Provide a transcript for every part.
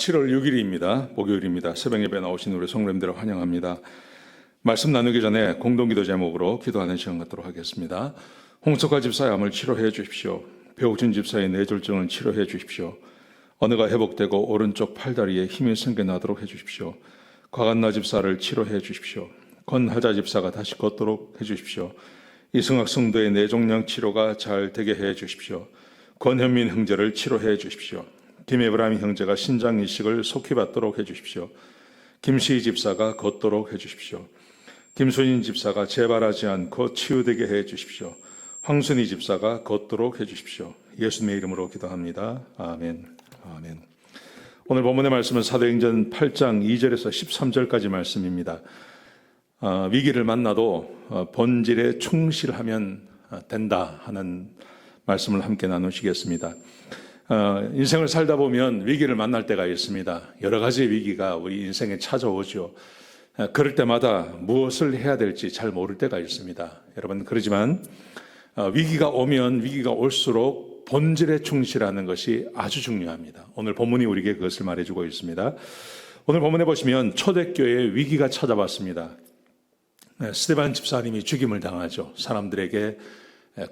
7월 6일입니다. 목요일입니다. 새벽 예배 나오신 우리 성도님들을 환영합니다. 말씀 나누기 전에 공동기도 제목으로 기도하는 시간 갖도록 하겠습니다. 홍석화 집사의 암을 치료해 주십시오. 배우진 집사의 뇌졸중을 치료해 주십시오. 언어가 회복되고 오른쪽 팔다리에 힘이 생겨나도록 해 주십시오. 과간나 집사를 치료해 주십시오. 권하자 집사가 다시 걷도록 해 주십시오. 이승학 성도의 뇌종양 치료가 잘 되게 해 주십시오. 권현민 형제를 치료해 주십시오. 김에브라임 형제가 신장 이식을 속히 받도록 해 주십시오. 김시희 집사가 걷도록 해 주십시오. 김순인 집사가 재발하지 않고 치유되게 해 주십시오. 황순희 집사가 걷도록 해 주십시오. 예수님의 이름으로 기도합니다. 아멘. 아멘. 오늘 본문의 말씀은 사도행전 8장 2절에서 13절까지 말씀입니다. 위기를 만나도 본질에 충실하면 된다 하는 말씀을 함께 나누시겠습니다. 인생을 살다 보면 위기를 만날 때가 있습니다. 여러 가지 위기가 우리 인생에 찾아오죠. 그럴 때마다 무엇을 해야 될지 잘 모를 때가 있습니다. 여러분, 그러지만 위기가 오면 위기가 올수록 본질에 충실하는 것이 아주 중요합니다. 오늘 본문이 우리에게 그것을 말해주고 있습니다. 오늘 본문에 보시면 초대교회에 위기가 찾아왔습니다. 스데반 집사님이 죽임을 당하죠. 사람들에게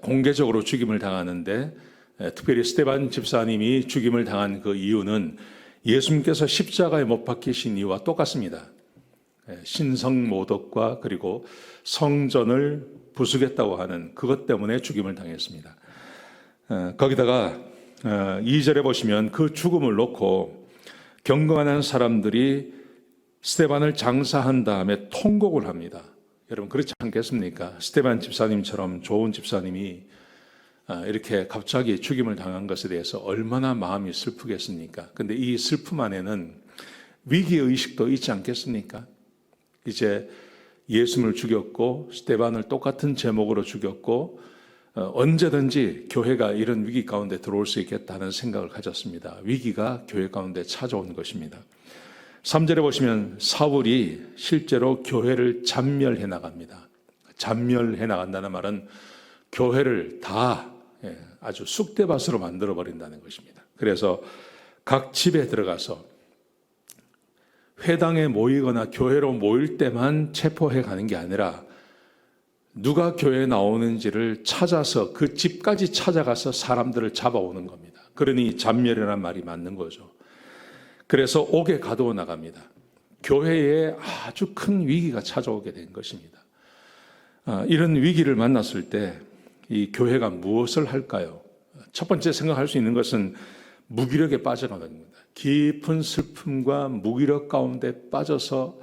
공개적으로 죽임을 당하는데, 특별히 스데반 집사님이 죽임을 당한 그 이유는 예수님께서 십자가에 못 박히신 이유와 똑같습니다. 신성모독과 그리고 성전을 부수겠다고 하는 그것 때문에 죽임을 당했습니다. 거기다가 2절에 보시면 그 죽음을 놓고 경건한 사람들이 스데반을 장사한 다음에 통곡을 합니다. 여러분, 그렇지 않겠습니까? 스데반 집사님처럼 좋은 집사님이 이렇게 갑자기 죽임을 당한 것에 대해서 얼마나 마음이 슬프겠습니까? 근데 이 슬픔 안에는 위기의식도 있지 않겠습니까? 이제 예수님을 죽였고 스데반을 똑같은 제목으로 죽였고 언제든지 교회가 이런 위기 가운데 들어올 수 있겠다는 생각을 가졌습니다. 위기가 교회 가운데 찾아오는 것입니다. 3절에 보시면 사울이 실제로 교회를 잔멸해 나갑니다. 잔멸해 나간다는 말은 교회를 다 아주 쑥대밭으로 만들어 버린다는 것입니다. 그래서 각 집에 들어가서 회당에 모이거나 교회로 모일 때만 체포해 가는 게 아니라 누가 교회에 나오는지를 찾아서 그 집까지 찾아가서 사람들을 잡아오는 겁니다. 그러니 잔멸이라는 말이 맞는 거죠. 그래서 옥에 가두어 나갑니다. 교회에 아주 큰 위기가 찾아오게 된 것입니다. 이런 위기를 만났을 때 이 교회가 무엇을 할까요? 첫 번째 생각할 수 있는 것은 무기력에 빠져나가는 겁니다. 깊은 슬픔과 무기력 가운데 빠져서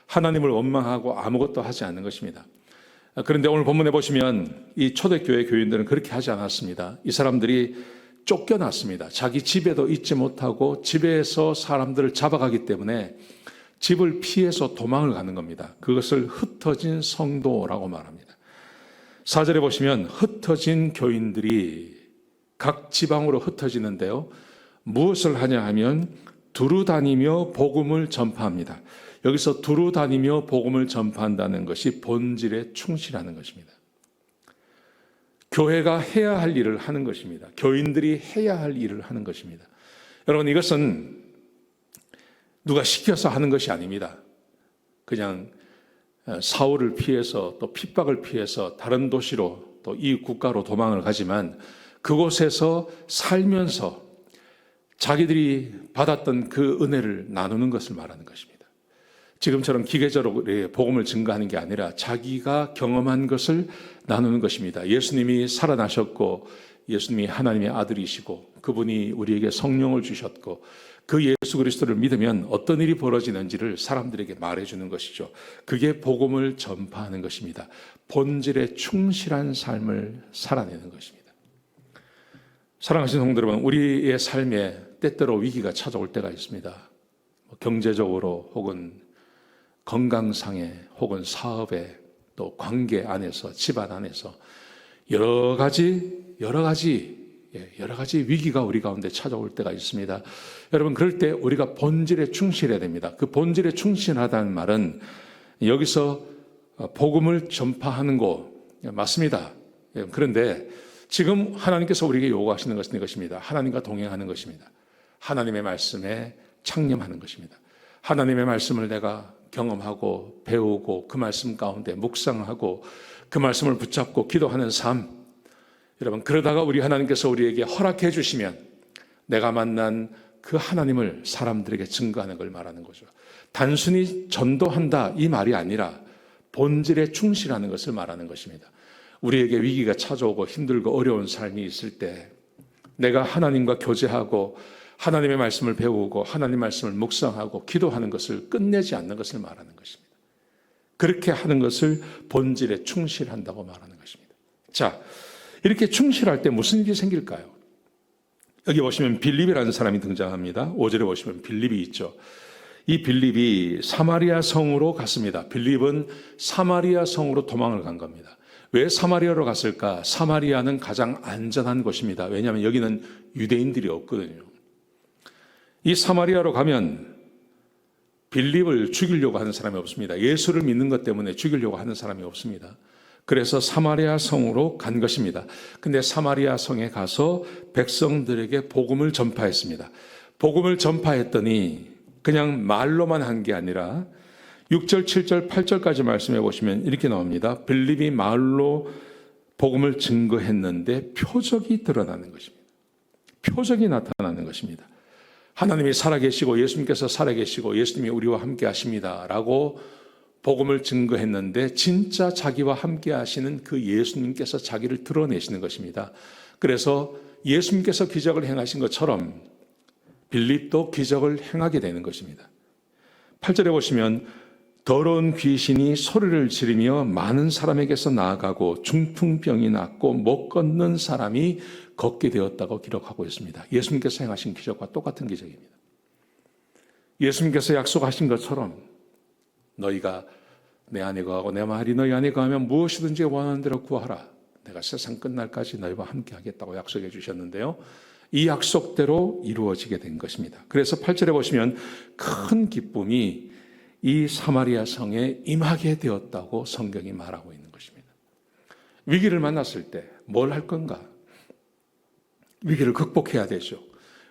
하나님을 원망하고 아무것도 하지 않는 것입니다. 그런데 오늘 본문에 보시면 이 초대교회 교인들은 그렇게 하지 않았습니다. 이 사람들이 쫓겨났습니다. 자기 집에도 있지 못하고 집에서 사람들을 잡아가기 때문에 집을 피해서 도망을 가는 겁니다. 그것을 흩어진 성도라고 말합니다. 4절에 보시면 흩어진 교인들이 각 지방으로 흩어지는데요. 무엇을 하냐 하면 두루 다니며 복음을 전파합니다. 여기서 두루 다니며 복음을 전파한다는 것이 본질에 충실하는 것입니다. 교회가 해야 할 일을 하는 것입니다. 교인들이 해야 할 일을 하는 것입니다. 여러분, 이것은 누가 시켜서 하는 것이 아닙니다. 그냥 사울을 피해서 또 핍박을 피해서 다른 도시로 또 이 국가로 도망을 가지만 그곳에서 살면서 자기들이 받았던 그 은혜를 나누는 것을 말하는 것입니다. 지금처럼 기계적으로 복음을 증거하는 게 아니라 자기가 경험한 것을 나누는 것입니다. 예수님이 살아나셨고 예수님이 하나님의 아들이시고 그분이 우리에게 성령을 주셨고 그 예수 그리스도를 믿으면 어떤 일이 벌어지는지를 사람들에게 말해주는 것이죠. 그게 복음을 전파하는 것입니다. 본질에 충실한 삶을 살아내는 것입니다. 사랑하시는 성도 여러분, 우리의 삶에 때때로 위기가 찾아올 때가 있습니다. 경제적으로 혹은 건강상에 혹은 사업에 또 관계 안에서 집안 안에서 여러 가지 위기가 우리 가운데 찾아올 때가 있습니다. 여러분, 그럴 때 우리가 본질에 충실해야 됩니다. 그 본질에 충실하다는 말은 여기서 복음을 전파하는 거 맞습니다. 그런데 지금 하나님께서 우리에게 요구하시는 것은 이것입니다. 하나님과 동행하는 것입니다. 하나님의 말씀에 창념하는 것입니다. 하나님의 말씀을 내가 경험하고 배우고 그 말씀 가운데 묵상하고 그 말씀을 붙잡고 기도하는 삶, 여러분, 그러다가 우리 하나님께서 우리에게 허락해 주시면 내가 만난 그 하나님을 사람들에게 증거하는 걸 말하는 거죠. 단순히 전도한다 이 말이 아니라 본질에 충실하는 것을 말하는 것입니다. 우리에게 위기가 찾아오고 힘들고 어려운 삶이 있을 때 내가 하나님과 교제하고 하나님의 말씀을 배우고 하나님 말씀을 묵상하고 기도하는 것을 끝내지 않는 것을 말하는 것입니다. 그렇게 하는 것을 본질에 충실한다고 말하는 것입니다. 자, 이렇게 충실할 때 무슨 일이 생길까요? 여기 보시면 빌립이라는 사람이 등장합니다. 5절에 보시면 빌립이 있죠. 이 빌립이 사마리아 성으로 갔습니다. 빌립은 사마리아 성으로 도망을 간 겁니다. 왜 사마리아로 갔을까? 사마리아는 가장 안전한 곳입니다. 왜냐하면 여기는 유대인들이 없거든요. 이 사마리아로 가면 빌립을 죽이려고 하는 사람이 없습니다. 예수를 믿는 것 때문에 죽이려고 하는 사람이 없습니다. 그래서 사마리아 성으로 간 것입니다. 근데 사마리아 성에 가서 백성들에게 복음을 전파했습니다. 복음을 전파했더니 그냥 말로만 한 게 아니라 6절, 7절, 8절까지 말씀해 보시면 이렇게 나옵니다. 빌립이 말로 복음을 증거했는데 표적이 드러나는 것입니다. 표적이 나타나는 것입니다. 하나님이 살아계시고 예수님께서 살아계시고 예수님이 우리와 함께 하십니다 라고 복음을 증거했는데 진짜 자기와 함께 하시는 그 예수님께서 자기를 드러내시는 것입니다. 그래서 예수님께서 기적을 행하신 것처럼 빌립도 기적을 행하게 되는 것입니다. 8절에 보시면 더러운 귀신이 소리를 지르며 많은 사람에게서 나아가고 중풍병이 낫고 못 걷는 사람이 걷게 되었다고 기록하고 있습니다. 예수님께서 행하신 기적과 똑같은 기적입니다. 예수님께서 약속하신 것처럼 너희가 내 안에 거하고 내 말이 너희 안에 거하면 무엇이든지 원하는 대로 구하라. 내가 세상 끝날까지 너희와 함께 하겠다고 약속해 주셨는데요. 이 약속대로 이루어지게 된 것입니다. 그래서 8절에 보시면 큰 기쁨이 이 사마리아 성에 임하게 되었다고 성경이 말하고 있는 것입니다. 위기를 만났을 때 뭘 할 건가? 위기를 극복해야 되죠.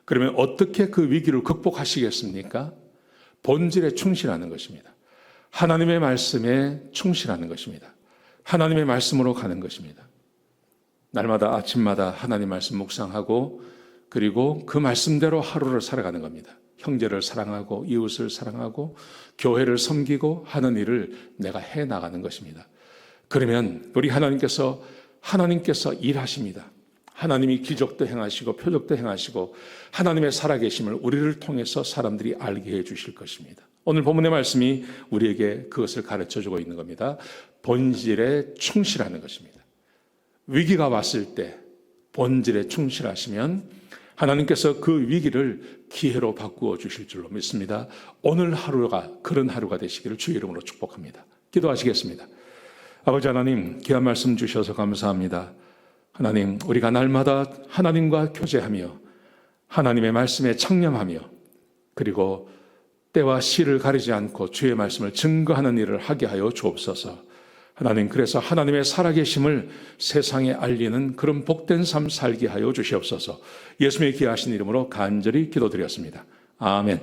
그러면 어떻게 그 위기를 극복하시겠습니까? 본질에 충실하는 것입니다. 하나님의 말씀에 충실하는 것입니다. 하나님의 말씀으로 가는 것입니다. 날마다 아침마다 하나님 말씀 묵상하고 그리고 그 말씀대로 하루를 살아가는 겁니다. 형제를 사랑하고 이웃을 사랑하고 교회를 섬기고 하는 일을 내가 해나가는 것입니다. 그러면 우리 하나님께서 일하십니다. 하나님이 기적도 행하시고 표적도 행하시고 하나님의 살아계심을 우리를 통해서 사람들이 알게 해 주실 것입니다. 오늘 본문의 말씀이 우리에게 그것을 가르쳐주고 있는 겁니다. 본질에 충실하는 것입니다. 위기가 왔을 때 본질에 충실하시면 하나님께서 그 위기를 기회로 바꾸어 주실 줄로 믿습니다. 오늘 하루가 그런 하루가 되시기를 주의 이름으로 축복합니다. 기도하시겠습니다. 아버지 하나님, 귀한 말씀 주셔서 감사합니다. 하나님, 우리가 날마다 하나님과 교제하며 하나님의 말씀에 창념하며 그리고 때와 시를 가리지 않고 주의 말씀을 증거하는 일을 하게 하여 주옵소서. 하나님, 그래서 하나님의 살아계심을 세상에 알리는 그런 복된 삶 살게 하여 주시옵소서. 예수님의 귀하신 이름으로 간절히 기도드렸습니다. 아멘.